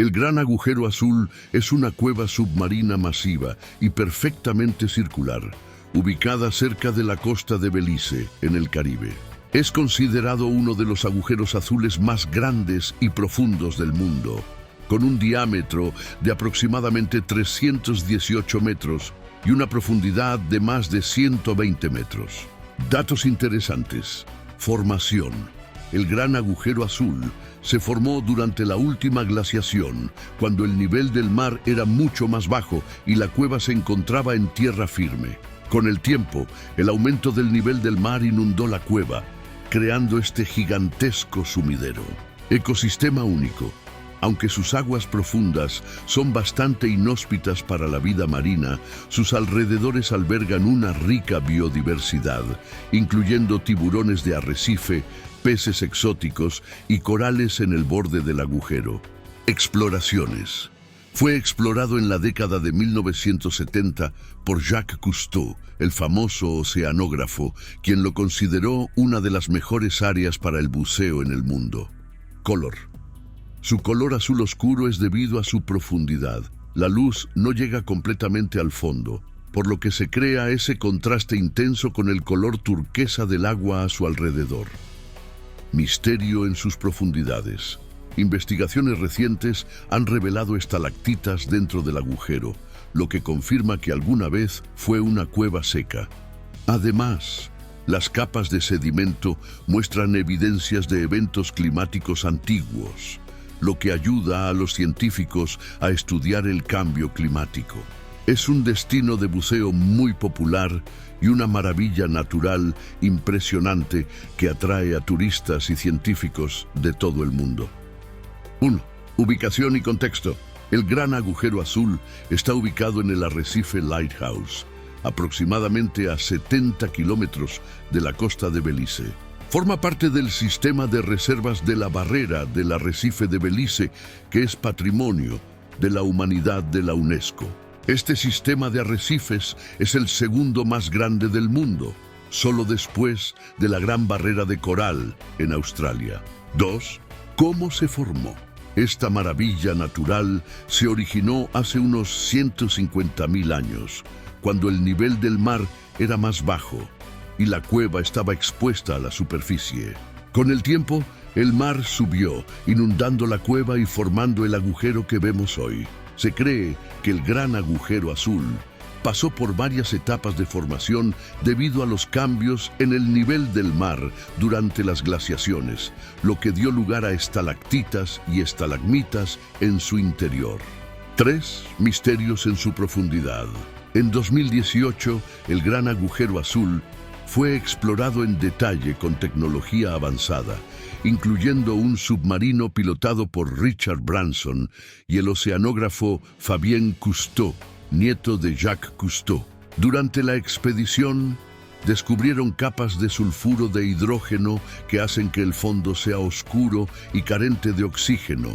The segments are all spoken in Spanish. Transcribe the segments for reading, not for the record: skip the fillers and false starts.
El Gran Agujero Azul es una cueva submarina masiva y perfectamente circular, ubicada cerca de la costa de Belice, en el Caribe. Es considerado uno de los agujeros azules más grandes y profundos del mundo, con un diámetro de aproximadamente 318 metros y una profundidad de más de 120 metros. Datos interesantes. Formación. El Gran Agujero Azul se formó durante la última glaciación, cuando el nivel del mar era mucho más bajo y la cueva se encontraba en tierra firme. Con el tiempo, el aumento del nivel del mar inundó la cueva, creando este gigantesco sumidero. Ecosistema único. Aunque sus aguas profundas son bastante inhóspitas para la vida marina, sus alrededores albergan una rica biodiversidad, incluyendo tiburones de arrecife, peces exóticos y corales en el borde del agujero. Exploraciones. Fue explorado en la década de 1970 por Jacques Cousteau, el famoso oceanógrafo, quien lo consideró una de las mejores áreas para el buceo en el mundo. Color. Su color azul oscuro es debido a su profundidad. La luz no llega completamente al fondo, por lo que se crea ese contraste intenso con el color turquesa del agua a su alrededor. Misterio en sus profundidades. Investigaciones recientes han revelado estalactitas dentro del agujero, lo que confirma que alguna vez fue una cueva seca. Además, las capas de sedimento muestran evidencias de eventos climáticos antiguos, lo que ayuda a los científicos a estudiar el cambio climático. Es un destino de buceo muy popular y una maravilla natural impresionante que atrae a turistas y científicos de todo el mundo. 1. Ubicación y contexto. El Gran Agujero Azul está ubicado en el arrecife Lighthouse, aproximadamente a 70 kilómetros de la costa de Belice. Forma parte del sistema de reservas de la barrera del arrecife de Belice, que es Patrimonio de la Humanidad de la UNESCO. Este sistema de arrecifes es el segundo más grande del mundo, solo después de la Gran Barrera de Coral en Australia. 2. ¿Cómo se formó? Esta maravilla natural se originó hace unos 150.000 años, cuando el nivel del mar era más bajo y la cueva estaba expuesta a la superficie. Con el tiempo, el mar subió, inundando la cueva y formando el agujero que vemos hoy. Se cree que el Gran Agujero Azul pasó por varias etapas de formación debido a los cambios en el nivel del mar durante las glaciaciones, lo que dio lugar a estalactitas y estalagmitas en su interior. 3. Misterios en su profundidad. En 2018, el Gran Agujero Azul fue explorado en detalle con tecnología avanzada, incluyendo un submarino pilotado por Richard Branson y el oceanógrafo Fabien Cousteau, nieto de Jacques Cousteau. Durante la expedición, descubrieron capas de sulfuro de hidrógeno que hacen que el fondo sea oscuro y carente de oxígeno,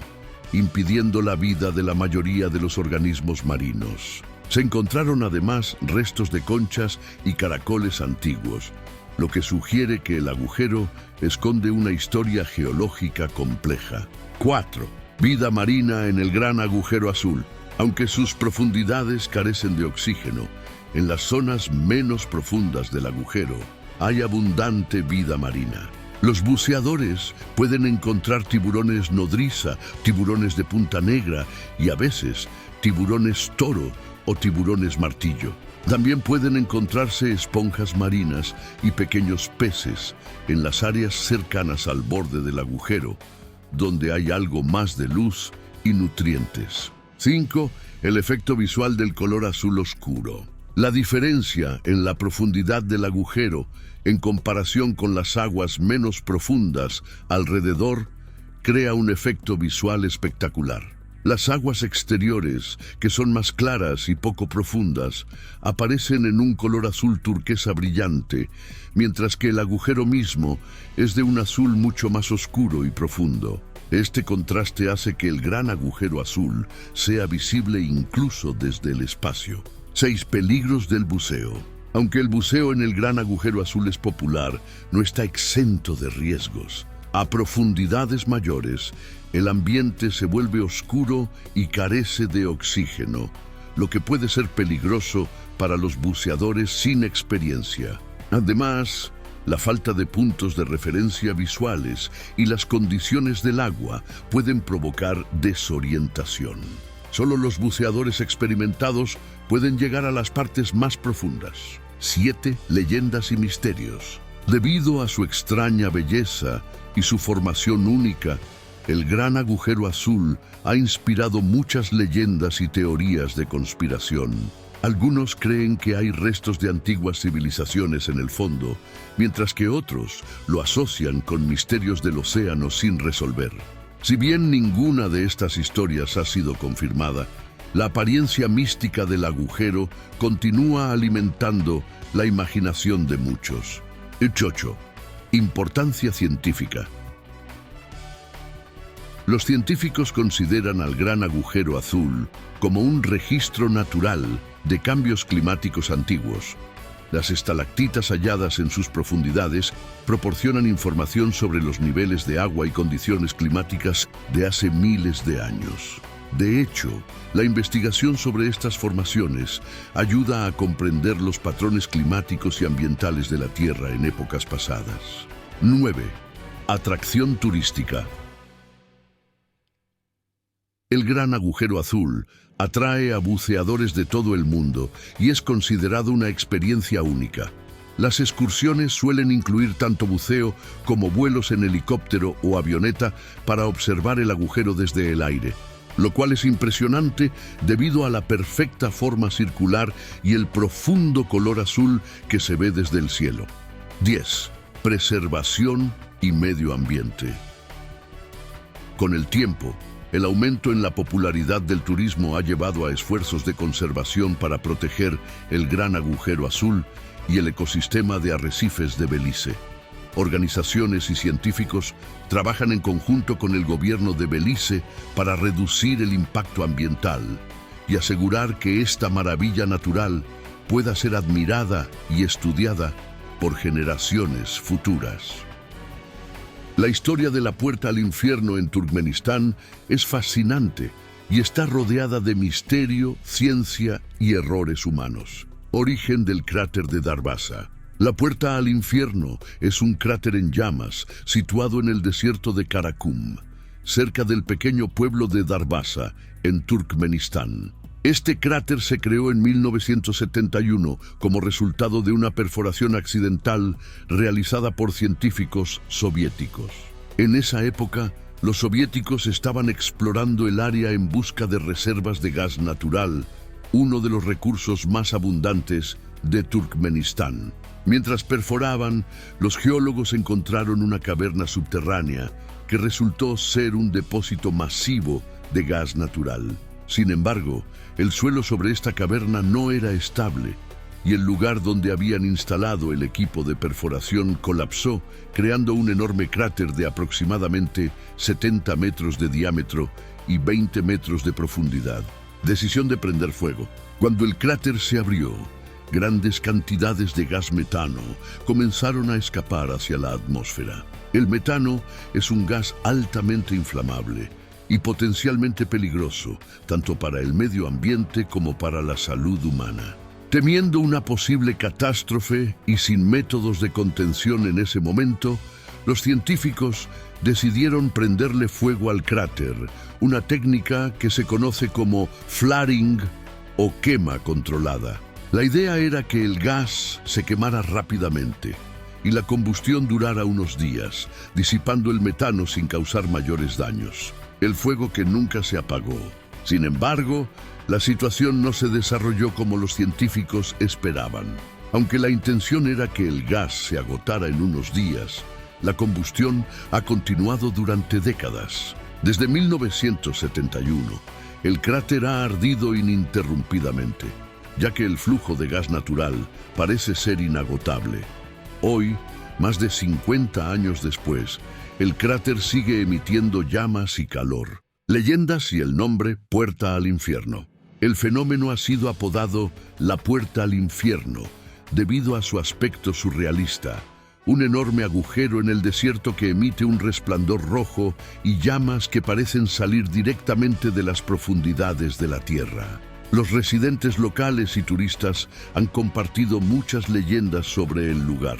impidiendo la vida de la mayoría de los organismos marinos. Se encontraron además restos de conchas y caracoles antiguos, lo que sugiere que el agujero esconde una historia geológica compleja. 4. Vida marina en el Gran Agujero Azul. Aunque sus profundidades carecen de oxígeno, en las zonas menos profundas del agujero hay abundante vida marina. Los buceadores pueden encontrar tiburones nodriza, tiburones de punta negra y a veces tiburones toro o tiburones martillo. También pueden encontrarse esponjas marinas y pequeños peces en las áreas cercanas al borde del agujero, donde hay algo más de luz y nutrientes. 5. El efecto visual del color azul oscuro. La diferencia en la profundidad del agujero en comparación con las aguas menos profundas alrededor crea un efecto visual espectacular. Las aguas exteriores, que son más claras y poco profundas, aparecen en un color azul turquesa brillante, mientras que el agujero mismo es de un azul mucho más oscuro y profundo. Este contraste hace que el Gran Agujero Azul sea visible incluso desde el espacio. 6. Peligros del buceo. Aunque el buceo en el Gran Agujero Azul es popular, no está exento de riesgos. A profundidades mayores, el ambiente se vuelve oscuro y carece de oxígeno, lo que puede ser peligroso para los buceadores sin experiencia. Además, la falta de puntos de referencia visuales y las condiciones del agua pueden provocar desorientación. Solo los buceadores experimentados pueden llegar a las partes más profundas. 7 leyendas y misterios. Debido a su extraña belleza y su formación única, el Gran Agujero Azul ha inspirado muchas leyendas y teorías de conspiración. Algunos creen que hay restos de antiguas civilizaciones en el fondo, mientras que otros lo asocian con misterios del océano sin resolver. Si bien ninguna de estas historias ha sido confirmada, la apariencia mística del agujero continúa alimentando la imaginación de muchos. 8. Importancia científica. Los científicos consideran al Gran Agujero Azul como un registro natural de cambios climáticos antiguos. Las estalactitas halladas en sus profundidades proporcionan información sobre los niveles de agua y condiciones climáticas de hace miles de años. De hecho, la investigación sobre estas formaciones ayuda a comprender los patrones climáticos y ambientales de la Tierra en épocas pasadas. 9. Atracción turística. El Gran Agujero Azul atrae a buceadores de todo el mundo y es considerado una experiencia única. Las excursiones suelen incluir tanto buceo como vuelos en helicóptero o avioneta para observar el agujero desde el aire, lo cual es impresionante debido a la perfecta forma circular y el profundo color azul que se ve desde el cielo. 10. Preservación y medio ambiente. Con el tiempo, el aumento en la popularidad del turismo ha llevado a esfuerzos de conservación para proteger el Gran Agujero Azul y el ecosistema de arrecifes de Belice. Organizaciones y científicos trabajan en conjunto con el gobierno de Belice para reducir el impacto ambiental y asegurar que esta maravilla natural pueda ser admirada y estudiada por generaciones futuras. La historia de la puerta al infierno en Turkmenistán es fascinante y está rodeada de misterio, ciencia y errores humanos. Origen del cráter de Darvaza. La puerta al infierno es un cráter en llamas situado en el desierto de Karakum, cerca del pequeño pueblo de Darvaza, en Turkmenistán. Este cráter se creó en 1971 como resultado de una perforación accidental realizada por científicos soviéticos. En esa época, los soviéticos estaban explorando el área en busca de reservas de gas natural, uno de los recursos más abundantes de Turkmenistán. Mientras perforaban, los geólogos encontraron una caverna subterránea que resultó ser un depósito masivo de gas natural. Sin embargo, el suelo sobre esta caverna no era estable y el lugar donde habían instalado el equipo de perforación colapsó, creando un enorme cráter de aproximadamente 70 metros de diámetro y 20 metros de profundidad. Decisión de prender fuego. Cuando el cráter se abrió, grandes cantidades de gas metano comenzaron a escapar hacia la atmósfera. El metano es un gas altamente inflamable y potencialmente peligroso, tanto para el medio ambiente como para la salud humana. Temiendo una posible catástrofe y sin métodos de contención en ese momento, los científicos decidieron prenderle fuego al cráter, una técnica que se conoce como flaring o quema controlada. La idea era que el gas se quemara rápidamente y la combustión durara unos días, disipando el metano sin causar mayores daños. El fuego que nunca se apagó. Sin embargo, la situación no se desarrolló como los científicos esperaban. Aunque la intención era que el gas se agotara en unos días, la combustión ha continuado durante décadas. Desde 1971, el cráter ha ardido ininterrumpidamente, ya que el flujo de gas natural parece ser inagotable. Hoy, más de 50 años después, el cráter sigue emitiendo llamas y calor. Leyendas y el nombre Puerta al Infierno. El fenómeno ha sido apodado la Puerta al Infierno debido a su aspecto surrealista, un enorme agujero en el desierto que emite un resplandor rojo y llamas que parecen salir directamente de las profundidades de la Tierra. Los residentes locales y turistas han compartido muchas leyendas sobre el lugar,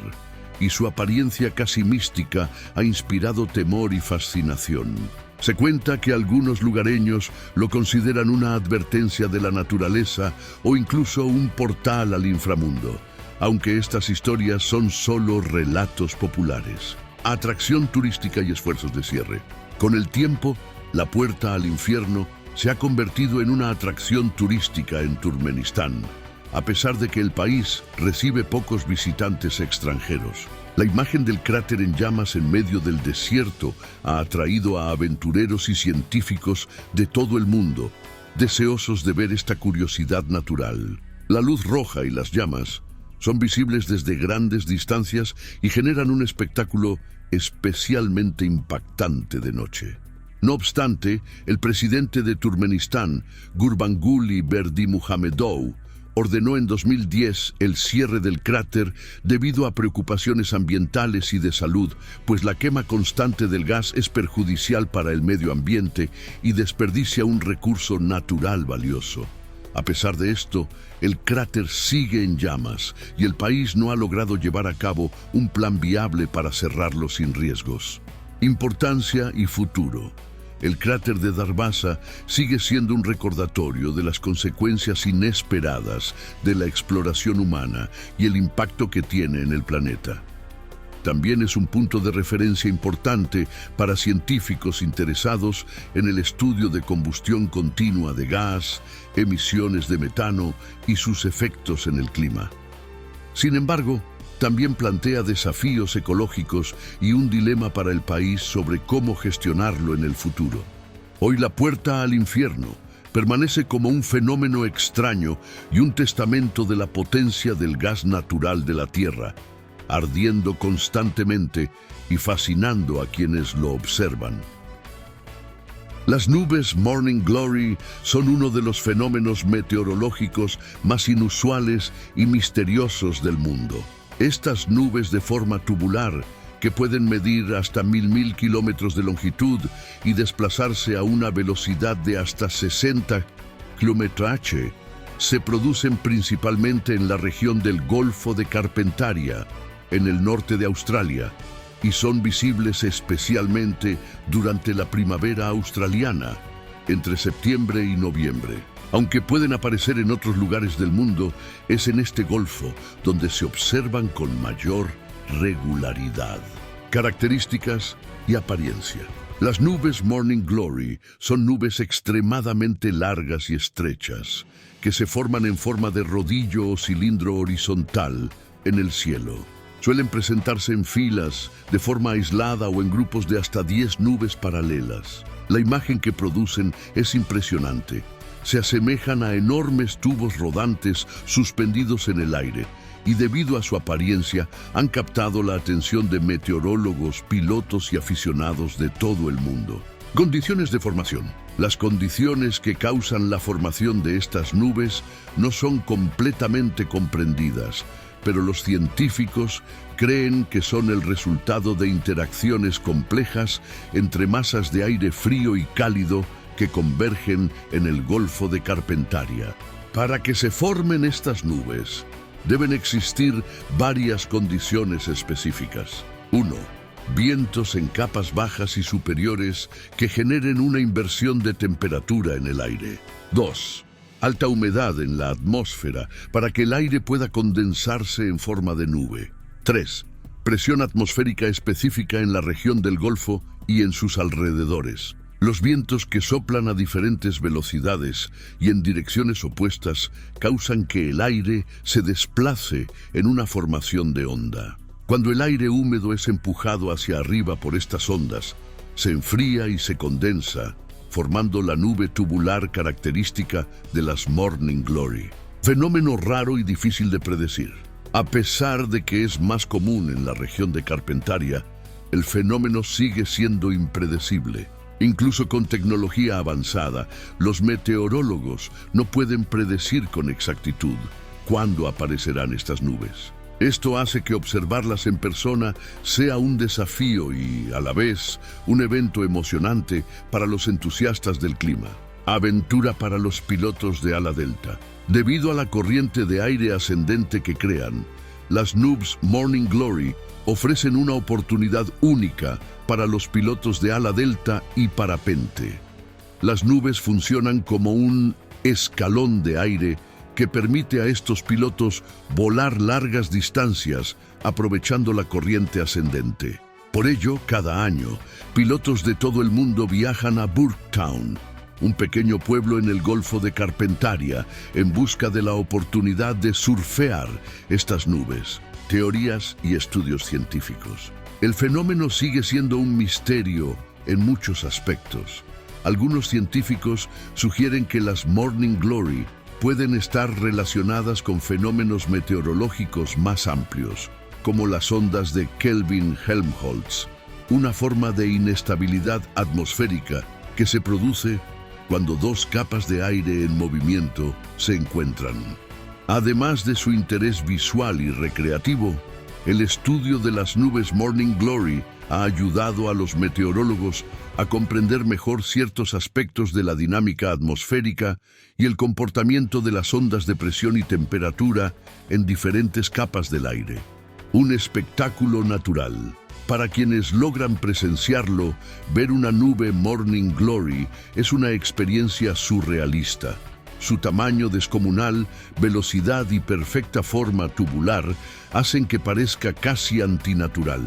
y su apariencia casi mística ha inspirado temor y fascinación. Se cuenta que algunos lugareños lo consideran una advertencia de la naturaleza o incluso un portal al inframundo, aunque estas historias son solo relatos populares. Atracción turística y esfuerzos de cierre. Con el tiempo, la puerta al infierno se ha convertido en una atracción turística en Turkmenistán, a pesar de que el país recibe pocos visitantes extranjeros. La imagen del cráter en llamas en medio del desierto ha atraído a aventureros y científicos de todo el mundo, deseosos de ver esta curiosidad natural. La luz roja y las llamas son visibles desde grandes distancias y generan un espectáculo especialmente impactante de noche. No obstante, el presidente de Turkmenistán, Gurbanguly Berdimuhamedov, ordenó en 2010 el cierre del cráter debido a preocupaciones ambientales y de salud, pues la quema constante del gas es perjudicial para el medio ambiente y desperdicia un recurso natural valioso. A pesar de esto, el cráter sigue en llamas y el país no ha logrado llevar a cabo un plan viable para cerrarlo sin riesgos. Importancia y futuro. El cráter de Darvaza sigue siendo un recordatorio de las consecuencias inesperadas de la exploración humana y el impacto que tiene en el planeta. También es un punto de referencia importante para científicos interesados en el estudio de combustión continua de gas, emisiones de metano y sus efectos en el clima. Sin embargo, también plantea desafíos ecológicos y un dilema para el país sobre cómo gestionarlo en el futuro. Hoy la puerta al infierno permanece como un fenómeno extraño y un testamento de la potencia del gas natural de la Tierra, ardiendo constantemente y fascinando a quienes lo observan. Las nubes Morning Glory son uno de los fenómenos meteorológicos más inusuales y misteriosos del mundo. Estas nubes de forma tubular, que pueden medir hasta 1000 kilómetros de longitud y desplazarse a una velocidad de hasta 60 km/h, se producen principalmente en la región del Golfo de Carpentaria, en el norte de Australia, y son visibles especialmente durante la primavera australiana, entre septiembre y noviembre. Aunque pueden aparecer en otros lugares del mundo, es en este golfo donde se observan con mayor regularidad. Características y apariencia. Las nubes Morning Glory son nubes extremadamente largas y estrechas, que se forman en forma de rodillo o cilindro horizontal en el cielo. Suelen presentarse en filas, de forma aislada o en grupos de hasta 10 nubes paralelas. La imagen que producen es impresionante. Se asemejan a enormes tubos rodantes suspendidos en el aire y debido a su apariencia han captado la atención de meteorólogos, pilotos y aficionados de todo el mundo. Condiciones de formación. Las condiciones que causan la formación de estas nubes no son completamente comprendidas, pero los científicos creen que son el resultado de interacciones complejas entre masas de aire frío y cálido que convergen en el Golfo de Carpentaria. Para que se formen estas nubes, deben existir varias condiciones específicas. 1. Vientos en capas bajas y superiores que generen una inversión de temperatura en el aire. 2. Alta humedad en la atmósfera para que el aire pueda condensarse en forma de nube. 3. Presión atmosférica específica en la región del Golfo y en sus alrededores. Los vientos que soplan a diferentes velocidades y en direcciones opuestas causan que el aire se desplace en una formación de onda. Cuando el aire húmedo es empujado hacia arriba por estas ondas, se enfría y se condensa, formando la nube tubular característica de las Morning Glory. Fenómeno raro y difícil de predecir. A pesar de que es más común en la región de Carpentaria, el fenómeno sigue siendo impredecible. Incluso con tecnología avanzada, los meteorólogos no pueden predecir con exactitud cuándo aparecerán estas nubes. Esto hace que observarlas en persona sea un desafío y, a la vez, un evento emocionante para los entusiastas del clima. Aventura para los pilotos de ala delta. Debido a la corriente de aire ascendente que crean, las nubes Morning Glory ofrecen una oportunidad única para los pilotos de ala delta y parapente. Las nubes funcionan como un escalón de aire que permite a estos pilotos volar largas distancias aprovechando la corriente ascendente. Por ello, cada año, pilotos de todo el mundo viajan a Burketown, un pequeño pueblo en el Golfo de Carpentaria, en busca de la oportunidad de surfear estas nubes. Teorías y estudios científicos. El fenómeno sigue siendo un misterio en muchos aspectos. Algunos científicos sugieren que las Morning Glory pueden estar relacionadas con fenómenos meteorológicos más amplios, como las ondas de Kelvin-Helmholtz, una forma de inestabilidad atmosférica que se produce cuando dos capas de aire en movimiento se encuentran. Además de su interés visual y recreativo, el estudio de las nubes Morning Glory ha ayudado a los meteorólogos a comprender mejor ciertos aspectos de la dinámica atmosférica y el comportamiento de las ondas de presión y temperatura en diferentes capas del aire. Un espectáculo natural. Para quienes logran presenciarlo, ver una nube Morning Glory es una experiencia surrealista. Su tamaño descomunal, velocidad y perfecta forma tubular hacen que parezca casi antinatural.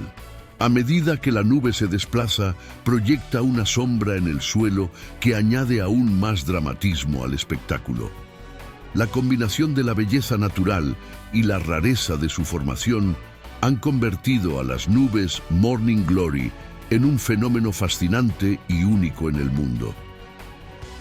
A medida que la nube se desplaza, proyecta una sombra en el suelo que añade aún más dramatismo al espectáculo. La combinación de la belleza natural y la rareza de su formación han convertido a las nubes Morning Glory en un fenómeno fascinante y único en el mundo.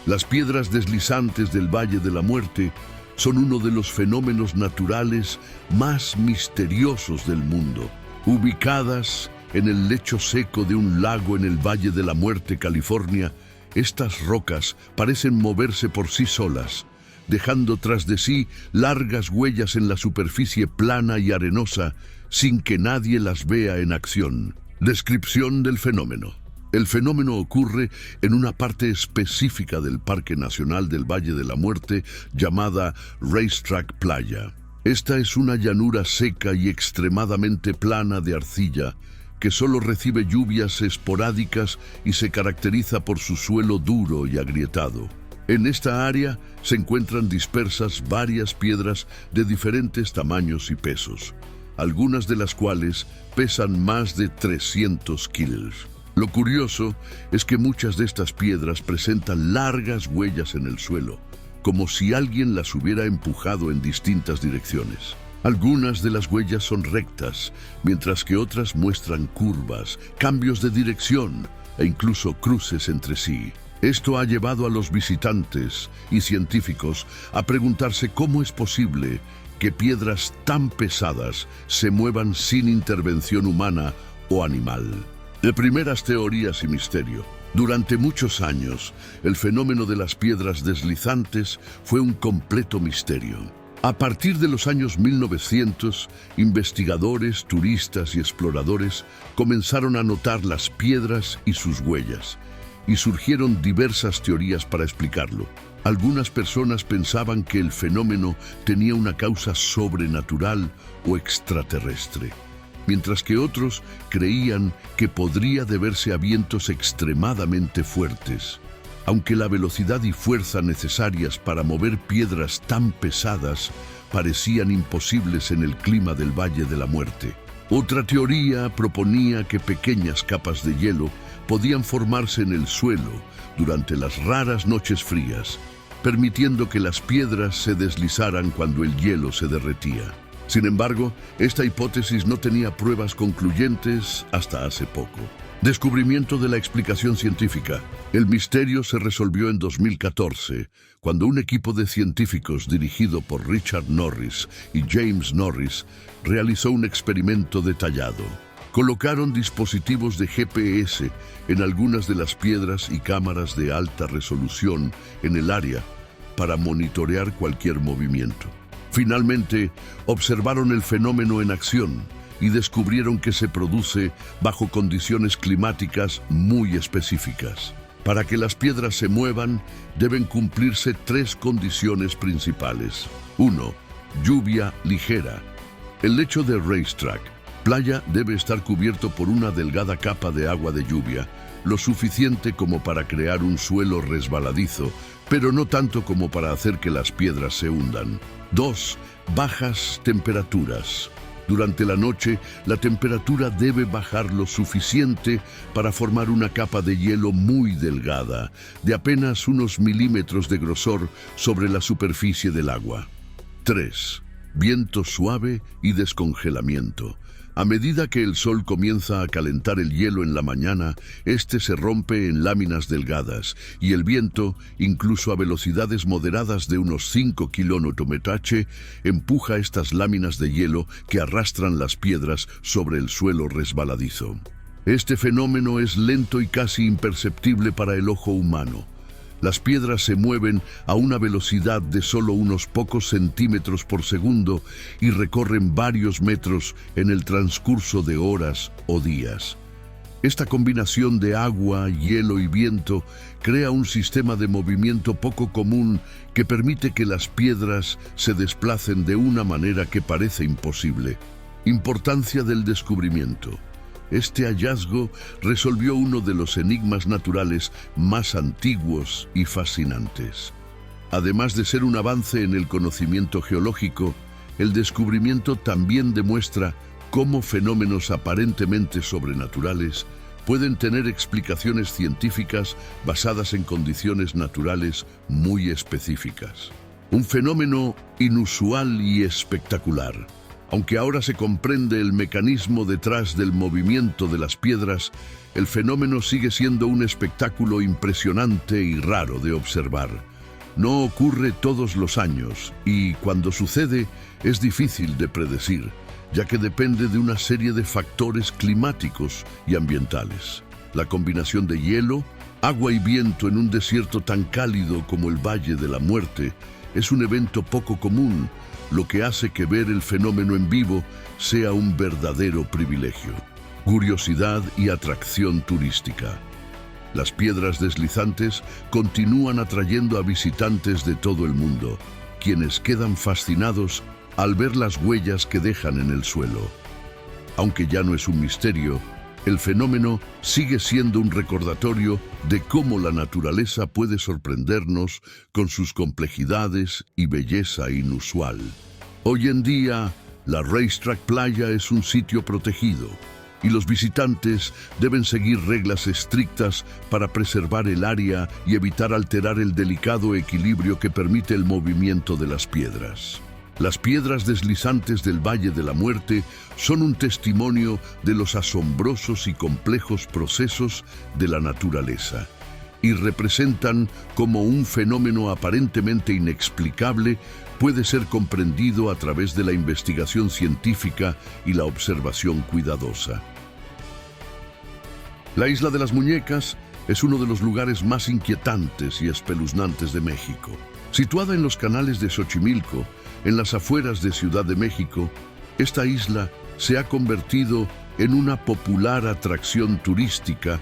Las piedras deslizantes del Valle de la Muerte son uno de los fenómenos naturales más misteriosos del mundo. Ubicadas en el lecho seco de un lago en el Valle de la Muerte, California, estas rocas parecen moverse por sí solas, dejando tras de sí largas huellas en la superficie plana y arenosa sin que nadie las vea en acción. Descripción del fenómeno. El fenómeno ocurre en una parte específica del Parque Nacional del Valle de la Muerte llamada Racetrack Playa. Esta es una llanura seca y extremadamente plana de arcilla que solo recibe lluvias esporádicas y se caracteriza por su suelo duro y agrietado. En esta área se encuentran dispersas varias piedras de diferentes tamaños y pesos, algunas de las cuales pesan más de 300 kilos. Lo curioso es que muchas de estas piedras presentan largas huellas en el suelo, como si alguien las hubiera empujado en distintas direcciones. Algunas de las huellas son rectas, mientras que otras muestran curvas, cambios de dirección e incluso cruces entre sí. Esto ha llevado a los visitantes y científicos a preguntarse cómo es posible que piedras tan pesadas se muevan sin intervención humana o animal. De primeras teorías y misterio. Durante muchos años, el fenómeno de las piedras deslizantes fue un completo misterio. A partir de los años 1900, investigadores, turistas y exploradores comenzaron a notar las piedras y sus huellas, y surgieron diversas teorías para explicarlo. Algunas personas pensaban que el fenómeno tenía una causa sobrenatural o extraterrestre, mientras que otros creían que podría deberse a vientos extremadamente fuertes. Aunque la velocidad y fuerza necesarias para mover piedras tan pesadas parecían imposibles en el clima del Valle de la Muerte. Otra teoría proponía que pequeñas capas de hielo podían formarse en el suelo durante las raras noches frías, permitiendo que las piedras se deslizaran cuando el hielo se derretía. Sin embargo, esta hipótesis no tenía pruebas concluyentes hasta hace poco. Descubrimiento de la explicación científica. El misterio se resolvió en 2014, cuando un equipo de científicos dirigido por Richard Norris y James Norris realizó un experimento detallado. Colocaron dispositivos de GPS en algunas de las piedras y cámaras de alta resolución en el área para monitorear cualquier movimiento. Finalmente, observaron el fenómeno en acción y descubrieron que se produce bajo condiciones climáticas muy específicas. Para que las piedras se muevan, deben cumplirse 3 condiciones principales. 1. Lluvia ligera. El lecho de Racetrack Playa debe estar cubierto por una delgada capa de agua de lluvia, lo suficiente como para crear un suelo resbaladizo, pero no tanto como para hacer que las piedras se hundan. 2. Bajas temperaturas. Durante la noche, la temperatura debe bajar lo suficiente para formar una capa de hielo muy delgada, de apenas unos milímetros de grosor sobre la superficie del agua. 3. Viento suave y descongelamiento. A medida que el sol comienza a calentar el hielo en la mañana, este se rompe en láminas delgadas y el viento, incluso a velocidades moderadas de unos 5 km/h, empuja estas láminas de hielo que arrastran las piedras sobre el suelo resbaladizo. Este fenómeno es lento y casi imperceptible para el ojo humano. Las piedras se mueven a una velocidad de solo unos pocos centímetros por segundo y recorren varios metros en el transcurso de horas o días. Esta combinación de agua, hielo y viento crea un sistema de movimiento poco común que permite que las piedras se desplacen de una manera que parece imposible. Importancia del descubrimiento. Este hallazgo resolvió uno de los enigmas naturales más antiguos y fascinantes. Además de ser un avance en el conocimiento geológico, el descubrimiento también demuestra cómo fenómenos aparentemente sobrenaturales pueden tener explicaciones científicas basadas en condiciones naturales muy específicas. Un fenómeno inusual y espectacular. Aunque ahora se comprende el mecanismo detrás del movimiento de las piedras, el fenómeno sigue siendo un espectáculo impresionante y raro de observar. No ocurre todos los años y, cuando sucede, es difícil de predecir, ya que depende de una serie de factores climáticos y ambientales. La combinación de hielo, agua y viento en un desierto tan cálido como el Valle de la Muerte es un evento poco común, lo que hace que ver el fenómeno en vivo sea un verdadero privilegio. Curiosidad y atracción turística. Las piedras deslizantes continúan atrayendo a visitantes de todo el mundo, quienes quedan fascinados al ver las huellas que dejan en el suelo. Aunque ya no es un misterio, el fenómeno sigue siendo un recordatorio de cómo la naturaleza puede sorprendernos con sus complejidades y belleza inusual. Hoy en día, la Racetrack Playa es un sitio protegido y los visitantes deben seguir reglas estrictas para preservar el área y evitar alterar el delicado equilibrio que permite el movimiento de las piedras. Las piedras deslizantes del Valle de la Muerte son un testimonio de los asombrosos y complejos procesos de la naturaleza y representan cómo un fenómeno aparentemente inexplicable puede ser comprendido a través de la investigación científica y la observación cuidadosa. La Isla de las Muñecas es uno de los lugares más inquietantes y espeluznantes de México. Situada en los canales de Xochimilco, en las afueras de Ciudad de México, esta isla se ha convertido en una popular atracción turística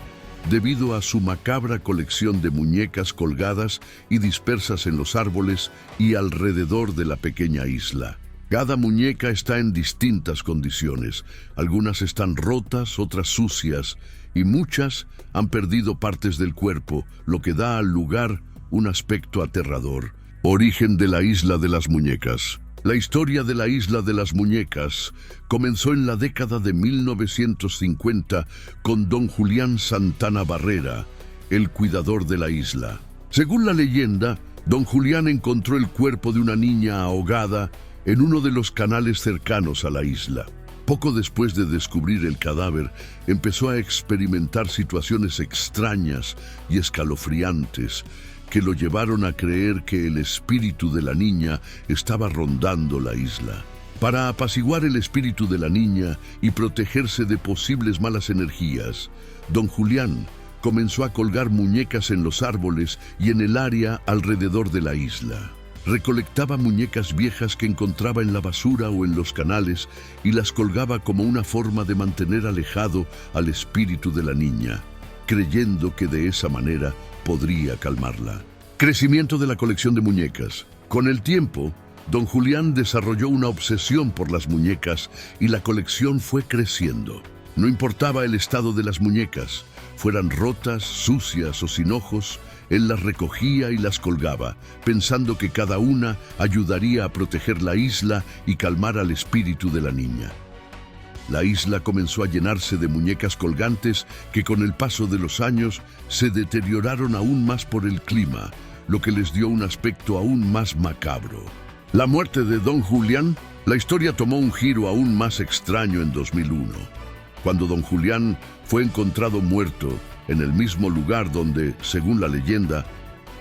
debido a su macabra colección de muñecas colgadas y dispersas en los árboles y alrededor de la pequeña isla. Cada muñeca está en distintas condiciones. Algunas están rotas, otras sucias, y muchas han perdido partes del cuerpo, lo que da al lugar un aspecto aterrador. Origen de la Isla de las Muñecas. La historia de la Isla de las Muñecas comenzó en la década de 1950 con don Julián Santana Barrera, el cuidador de la isla. Según la leyenda, don Julián encontró el cuerpo de una niña ahogada en uno de los canales cercanos a la isla. Poco después de descubrir el cadáver, empezó a experimentar situaciones extrañas y escalofriantes que lo llevaron a creer que el espíritu de la niña estaba rondando la isla. Para apaciguar el espíritu de la niña y protegerse de posibles malas energías, don Julián comenzó a colgar muñecas en los árboles y en el área alrededor de la isla. recolectaba muñecas viejas que encontraba en la basura o en los canales y las colgaba como una forma de mantener alejado al espíritu de la niña, creyendo que de esa manera podría calmarla. Crecimiento de la colección de muñecas. Con el tiempo, don Julián desarrolló una obsesión por las muñecas y la colección fue creciendo. No importaba el estado de las muñecas, fueran rotas, sucias o sin ojos, él las recogía y las colgaba, pensando que cada una ayudaría a proteger la isla y calmar al espíritu de la niña. La isla comenzó a llenarse de muñecas colgantes que con el paso de los años se deterioraron aún más por el clima, lo que les dio un aspecto aún más macabro. La muerte de don Julián. La historia tomó un giro aún más extraño en 2001, cuando don Julián fue encontrado muerto en el mismo lugar donde, según la leyenda,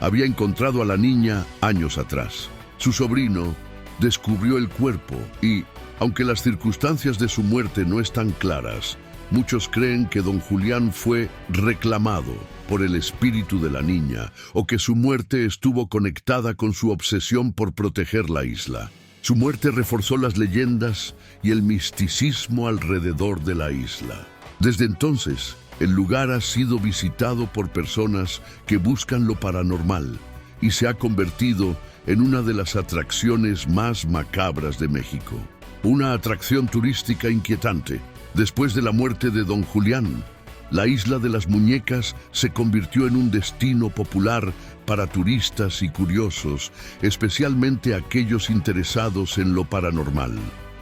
había encontrado a la niña años atrás. Su sobrino descubrió el cuerpo y, aunque las circunstancias de su muerte no están claras, muchos creen que don Julián fue reclamado por el espíritu de la niña o que su muerte estuvo conectada con su obsesión por proteger la isla. Su muerte reforzó las leyendas y el misticismo alrededor de la isla. Desde entonces, el lugar ha sido visitado por personas que buscan lo paranormal y se ha convertido en una de las atracciones más macabras de México. Una atracción turística inquietante. Después de la muerte de don Julián, la isla de las muñecas se convirtió en un destino popular para turistas y curiosos, especialmente aquellos interesados en lo paranormal.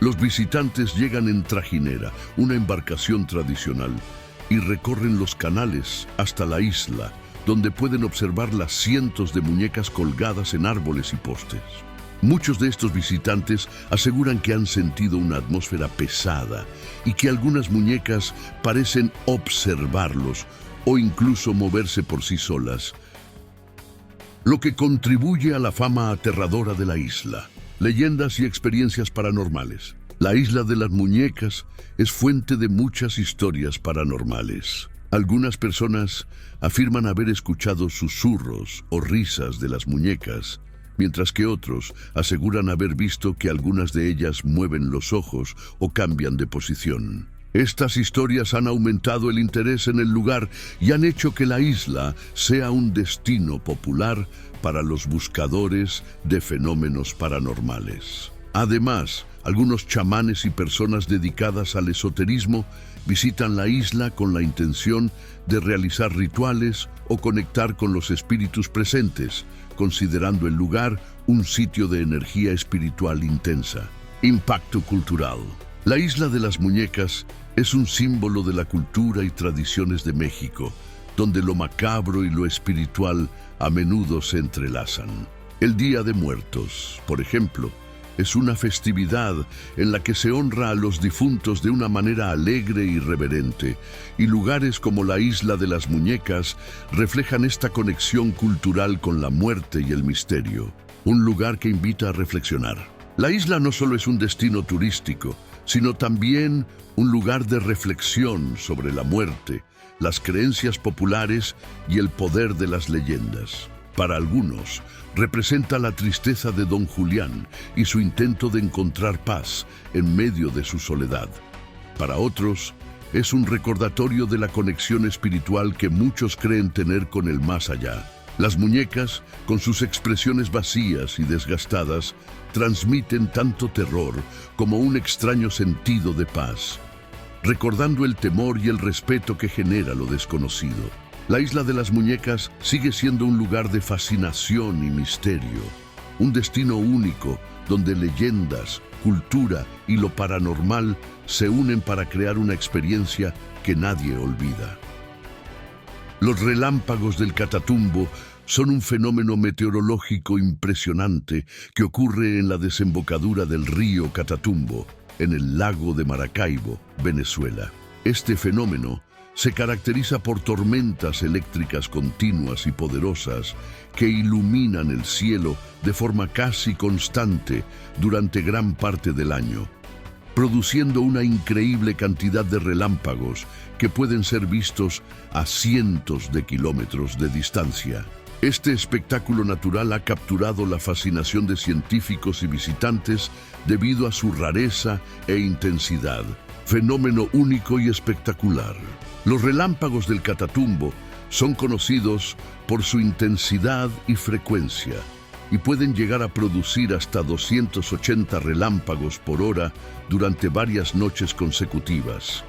Los visitantes llegan en trajinera, una embarcación tradicional, y recorren los canales hasta la isla, donde pueden observar las cientos de muñecas colgadas en árboles y postes. Muchos de estos visitantes aseguran que han sentido una atmósfera pesada y que algunas muñecas parecen observarlos o incluso moverse por sí solas, lo que contribuye a la fama aterradora de la isla. Leyendas y experiencias paranormales. La isla de las muñecas es fuente de muchas historias paranormales. Algunas personas afirman haber escuchado susurros o risas de las muñecas, mientras que otros aseguran haber visto que algunas de ellas mueven los ojos o cambian de posición. Estas historias han aumentado el interés en el lugar y han hecho que la isla sea un destino popular para los buscadores de fenómenos paranormales. Además, algunos chamanes y personas dedicadas al esoterismo visitan la isla con la intención de realizar rituales o conectar con los espíritus presentes, considerando el lugar un sitio de energía espiritual intensa. Impacto cultural. La isla de las muñecas es un símbolo de la cultura y tradiciones de México, donde lo macabro y lo espiritual a menudo se entrelazan. El Día de Muertos, por ejemplo, es una festividad en la que se honra a los difuntos de una manera alegre y reverente, y lugares como la Isla de las Muñecas reflejan esta conexión cultural con la muerte y el misterio, un lugar que invita a reflexionar. La isla no solo es un destino turístico, sino también un lugar de reflexión sobre la muerte, las creencias populares y el poder de las leyendas. Para algunos, representa la tristeza de don Julián y su intento de encontrar paz en medio de su soledad. Para otros, es un recordatorio de la conexión espiritual que muchos creen tener con el más allá. Las muñecas, con sus expresiones vacías y desgastadas, transmiten tanto terror como un extraño sentido de paz, recordando el temor y el respeto que genera lo desconocido. La Isla de las Muñecas sigue siendo un lugar de fascinación y misterio, un destino único donde leyendas, cultura y lo paranormal se unen para crear una experiencia que nadie olvida. Los relámpagos del Catatumbo son un fenómeno meteorológico impresionante que ocurre en la desembocadura del río Catatumbo, en el lago de Maracaibo, Venezuela. Este fenómeno se caracteriza por tormentas eléctricas continuas y poderosas que iluminan el cielo de forma casi constante durante gran parte del año, produciendo una increíble cantidad de relámpagos que pueden ser vistos a cientos de kilómetros de distancia. Este espectáculo natural ha capturado la fascinación de científicos y visitantes debido a su rareza e intensidad. Fenómeno único y espectacular. Los relámpagos del Catatumbo son conocidos por su intensidad y frecuencia y pueden llegar a producir hasta 280 relámpagos por hora durante varias noches consecutivas,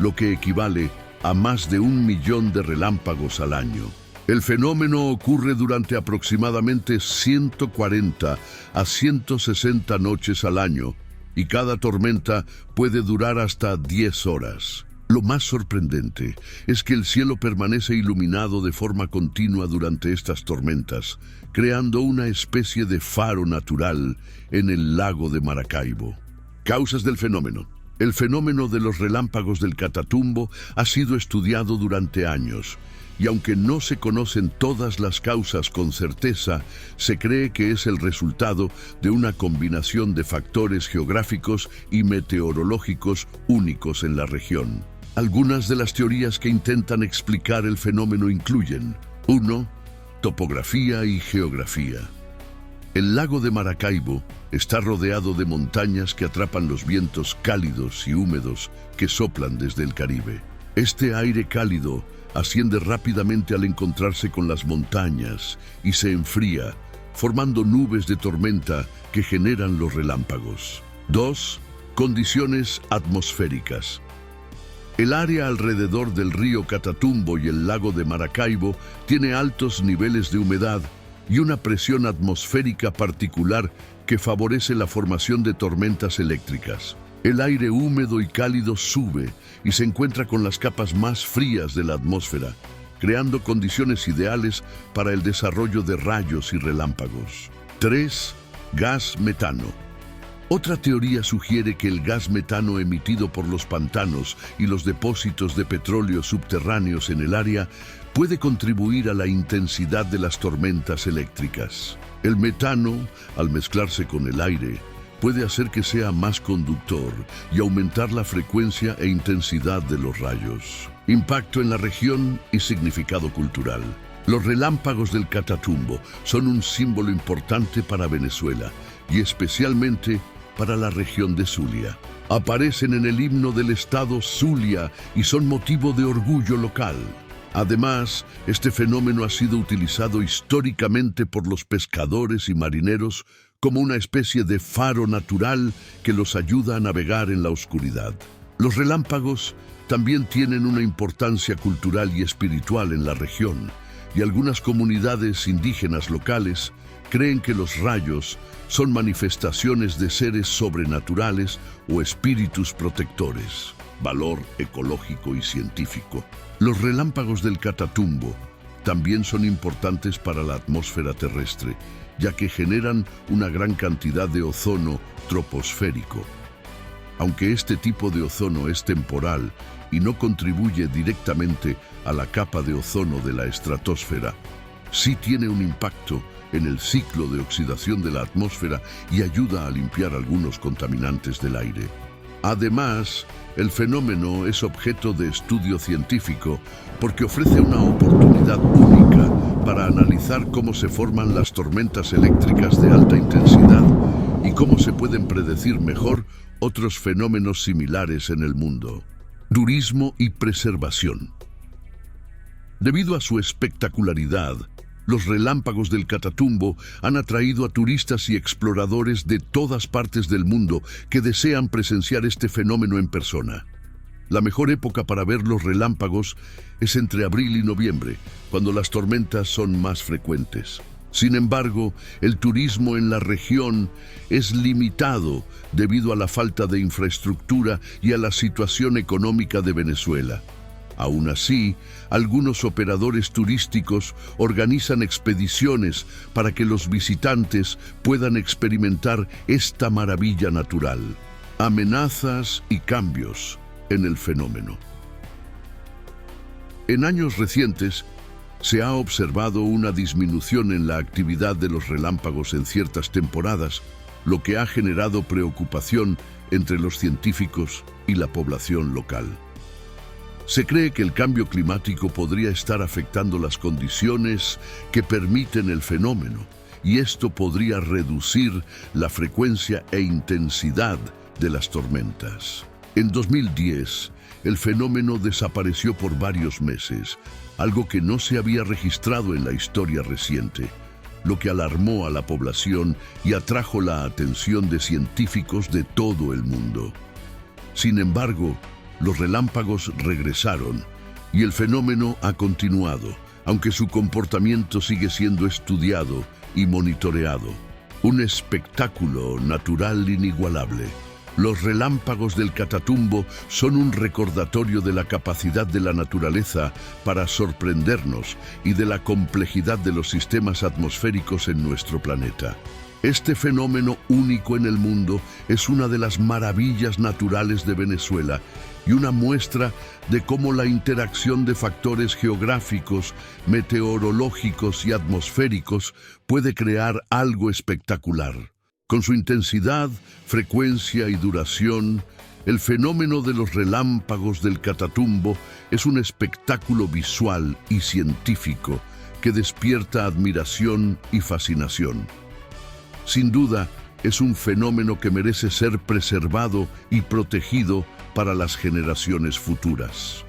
lo que equivale a más de 1 millón de relámpagos al año. El fenómeno ocurre durante aproximadamente 140 a 160 noches al año y cada tormenta puede durar hasta 10 horas. Lo más sorprendente es que el cielo permanece iluminado de forma continua durante estas tormentas, creando una especie de faro natural en el lago de Maracaibo. Causas del fenómeno. El fenómeno de los relámpagos del Catatumbo ha sido estudiado durante años, y aunque no se conocen todas las causas con certeza, se cree que es el resultado de una combinación de factores geográficos y meteorológicos únicos en la región. Algunas de las teorías que intentan explicar el fenómeno incluyen: 1. Topografía y geografía. El lago de Maracaibo está rodeado de montañas que atrapan los vientos cálidos y húmedos que soplan desde el Caribe. Este aire cálido asciende rápidamente al encontrarse con las montañas y se enfría, formando nubes de tormenta que generan los relámpagos. 2. Condiciones atmosféricas. El área alrededor del río Catatumbo y el lago de Maracaibo tiene altos niveles de humedad y una presión atmosférica particular que favorece la formación de tormentas eléctricas. El aire húmedo y cálido sube y se encuentra con las capas más frías de la atmósfera, creando condiciones ideales para el desarrollo de rayos y relámpagos. 3. Gas metano. Otra teoría sugiere que el gas metano emitido por los pantanos y los depósitos de petróleo subterráneos en el área puede contribuir a la intensidad de las tormentas eléctricas. El metano, al mezclarse con el aire, puede hacer que sea más conductor y aumentar la frecuencia e intensidad de los rayos. Impacto en la región y significado cultural. Los relámpagos del Catatumbo son un símbolo importante para Venezuela y especialmente para la región de Zulia. Aparecen en el himno del estado Zulia y son motivo de orgullo local. Además, este fenómeno ha sido utilizado históricamente por los pescadores y marineros como una especie de faro natural que los ayuda a navegar en la oscuridad. Los relámpagos también tienen una importancia cultural y espiritual en la región, y algunas comunidades indígenas locales creen que los rayos son manifestaciones de seres sobrenaturales o espíritus protectores. Valor ecológico y científico. Los relámpagos del Catatumbo también son importantes para la atmósfera terrestre, ya que generan una gran cantidad de ozono troposférico. Aunque este tipo de ozono es temporal y no contribuye directamente a la capa de ozono de la estratosfera, sí tiene un impacto en el ciclo de oxidación de la atmósfera y ayuda a limpiar algunos contaminantes del aire. Además, el fenómeno es objeto de estudio científico porque ofrece una oportunidad única para analizar cómo se forman las tormentas eléctricas de alta intensidad y cómo se pueden predecir mejor otros fenómenos similares en el mundo. Turismo y preservación. Debido a su espectacularidad, los relámpagos del Catatumbo han atraído a turistas y exploradores de todas partes del mundo que desean presenciar este fenómeno en persona. La mejor época para ver los relámpagos es entre abril y noviembre, cuando las tormentas son más frecuentes. Sin embargo, el turismo en la región es limitado debido a la falta de infraestructura y a la situación económica de Venezuela. Aún así, algunos operadores turísticos organizan expediciones para que los visitantes puedan experimentar esta maravilla natural. Amenazas y cambios en el fenómeno. En años recientes, se ha observado una disminución en la actividad de los relámpagos en ciertas temporadas, lo que ha generado preocupación entre los científicos y la población local. Se cree que el cambio climático podría estar afectando las condiciones que permiten el fenómeno, y esto podría reducir la frecuencia e intensidad de las tormentas. En 2010, el fenómeno desapareció por varios meses, algo que no se había registrado en la historia reciente, lo que alarmó a la población y atrajo la atención de científicos de todo el mundo. Sin embargo, los relámpagos regresaron y el fenómeno ha continuado, aunque su comportamiento sigue siendo estudiado y monitoreado. Un espectáculo natural inigualable. Los relámpagos del Catatumbo son un recordatorio de la capacidad de la naturaleza para sorprendernos y de la complejidad de los sistemas atmosféricos en nuestro planeta. Este fenómeno único en el mundo es una de las maravillas naturales de Venezuela y una muestra de cómo la interacción de factores geográficos, meteorológicos y atmosféricos puede crear algo espectacular. Con su intensidad, frecuencia y duración, el fenómeno de los relámpagos del Catatumbo es un espectáculo visual y científico que despierta admiración y fascinación. Sin duda, es un fenómeno que merece ser preservado y protegido para las generaciones futuras.